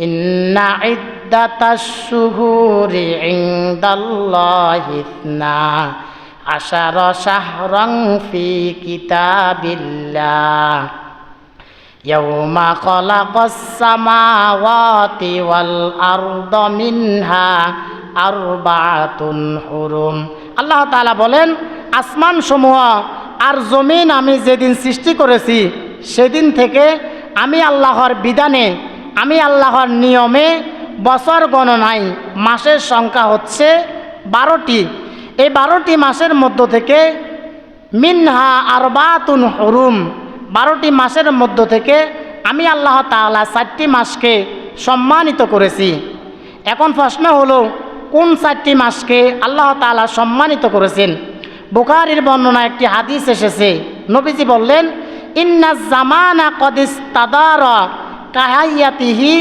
ইন্না ইদ্দাতাশ শুহুরি ইনদাল্লাহি ইসনা আশারা শাহরান ফি কিতাবিল্লাহ ইয়াউমা খালাকাস সামাওয়াতি ওয়াল আরদা মিনহা আরবাআতুন হুরুম। আল্লাহ তাআলা বলেন, আসমান সমূহ আর জমিন আমি যেদিন সৃষ্টি করেছি সেদিন থেকে আমি আল্লাহর বিধানে, আমি আল্লাহর নিয়মে বছর গণনায় মাসের সংখ্যা হচ্ছে 12টি। এই 12টি মাসের মধ্য থেকে মিনহা আরবাতুন হুরুম, 12টি মাসের মধ্য থেকে আমি আল্লাহ তাআলা 4টি মাসকে সম্মানিত করেছি। এখন প্রশ্ন হলো, কোন 4টি মাসকে আল্লাহ তাআলা সম্মানিত করেছেন? বুখারীর বর্ণনা একটি হাদিস এসেছে, নবীজি বললেন, ইন্নাজ জামানা কদ ইস্তাদারা কাহাইয়াতিহি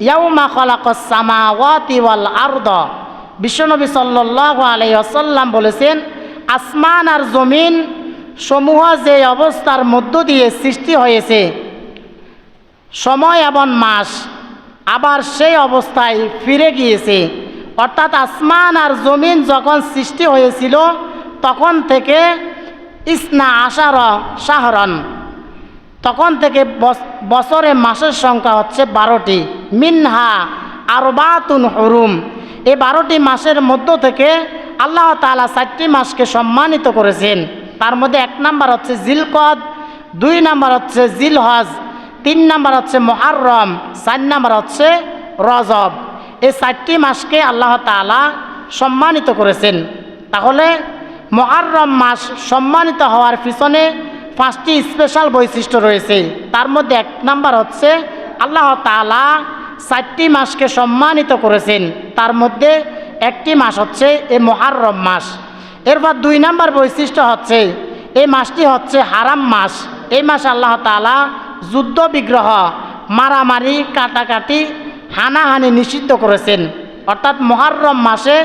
ইয়াউমা খালাকাস সামাওয়াতি ওয়াল আরদা। বিশ্বনবী সাল্লাল্লাহু আলাইহি ওয়াসাল্লাম বলেছেন, আসমান আর জমিন সমূহ যে অবস্থার মধ্য দিয়ে সৃষ্টি হয়েছে, সময় এবং মাস আবার সেই অবস্থায় ফিরে গিয়েছে। অর্থাৎ আসমান আর জমিন যখন সৃষ্টি হয়েছিল তখন থেকে ইসনা আশারা শাহরান, তখন থেকে বছরে মাসের সংখ্যা হচ্ছে 12টি। মিনহা আরবাতুন হুরুম, এই 12টি মাসের মধ্য থেকে আল্লাহ তাআলা 4টি মাসকে সম্মানিত করেছেন। তার মধ্যে 1 নাম্বার হচ্ছে জিলকদ, 2 নাম্বার হচ্ছে জিলহজ, 3 নাম্বার হচ্ছে মুহররম, 4 নাম্বার হচ্ছে রজব। এই 4টি মাসকে আল্লাহ তাআলা সম্মানিত করেছেন। তাহলে মুহররম মাস সম্মানিত হওয়ার পিছনে 5টি স্পেশাল বৈশিষ্ট্য রয়েছে। তার মধ্যে 1 নাম্বার হচ্ছে আল্লাহ তাআলা 4টি মাসকে সম্মানিত করেছেন, তার মধ্যে একটি মাস হচ্ছে এই মুহররম মাস। এরপর 2 নাম্বার বৈশিষ্ট্য হচ্ছে এই মাসটি হচ্ছে হারাম মাস। এই মাসে আল্লাহ তাআলা যুদ্ধ বিগ্রহ, মারামারি, কাটাকাটি, হানাহানি নিষিদ্ধ করেছেন। অর্থাৎ মুহররম মাসে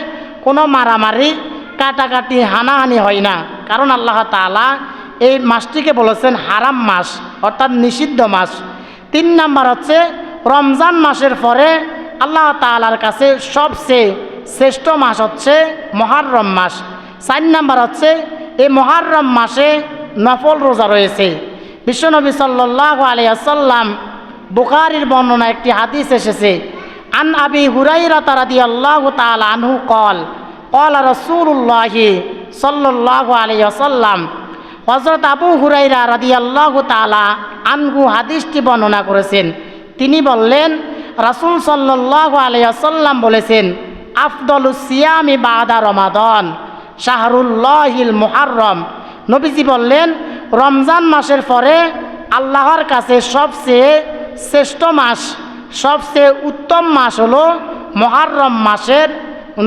কোনো মারামারি, কাটাকাটি, হানাহানি হয় না, কারণ আল্লাহ তাআলা এই মাসটিকে বলেছেন হারাম মাস, অর্থাৎ নিষিদ্ধ মাস। 3 নাম্বার হচ্ছে রমজান মাসের পরে আল্লাহ তাআলার কাছে সবচেয়ে শ্রেষ্ঠ মাস হচ্ছে মুহররম মাস। 4 নাম্বার হচ্ছে এই মুহররম মাসে নফল রোজা রয়েছে। বিশ্বনবী সাল্লাল্লাহু আলাইহি ওয়াসাল্লাম বুখারীর বর্ণনা একটি হাদিস এসেছে, আন আবি হুরায়রা রাদিয়াল্লাহু তাআলা আনহু قال قال রাসূলুল্লাহ সাল্লাল্লাহু আলাইহি ওয়াসাল্লাম। হযরত আবু হুরায়রা রাদিয়াল্লাহু তাআলা আনহু হাদিসটি বর্ণনা করেছেন। তিনি বললেন, রাসূল সাল্লাল্লাহু আলাইহি ওয়াসাল্লাম বলেছেন, আফদলুস সিয়ামি বাদা রমাদান শাহরুল্লাহিল মুহররম। নবীজি বললেন, রমজান মাসের পরে আল্লাহর কাছে সবচেয়ে শ্রেষ্ঠ মাস, সবচেয়ে উত্তম মাস হলো মুহররম মাসের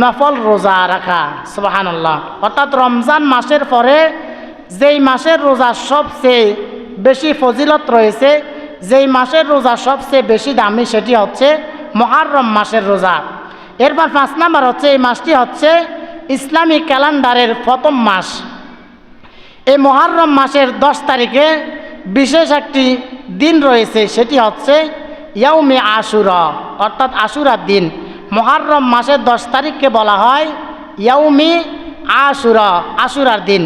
নফল রোজা রাখা। সুবহানাল্লাহ। অর্থাৎ রমজান মাসের পরে যেই মাসের রোজা সবচেয়ে বেশি ফজিলত রয়েছে, যেই মাসের রোজা সবচেয়ে বেশি দামি, সেটি হচ্ছে মুহররম মাসের রোজা। এরপর 5 নাম্বার হচ্ছে এই মাসটি হচ্ছে ইসলামী ক্যালেন্ডারের প্রথম মাস। এই মুহররম মাসের 10 তারিখে বিশেষ একটি দিন রয়েছে, সেটি হচ্ছে ইয়াউমে আশুরা, অর্থাৎ আশুরার দিন। মুহররম মাসের 10 তারিখকে বলা হয় ইয়াউমে আশুরা, আশুরার দিন।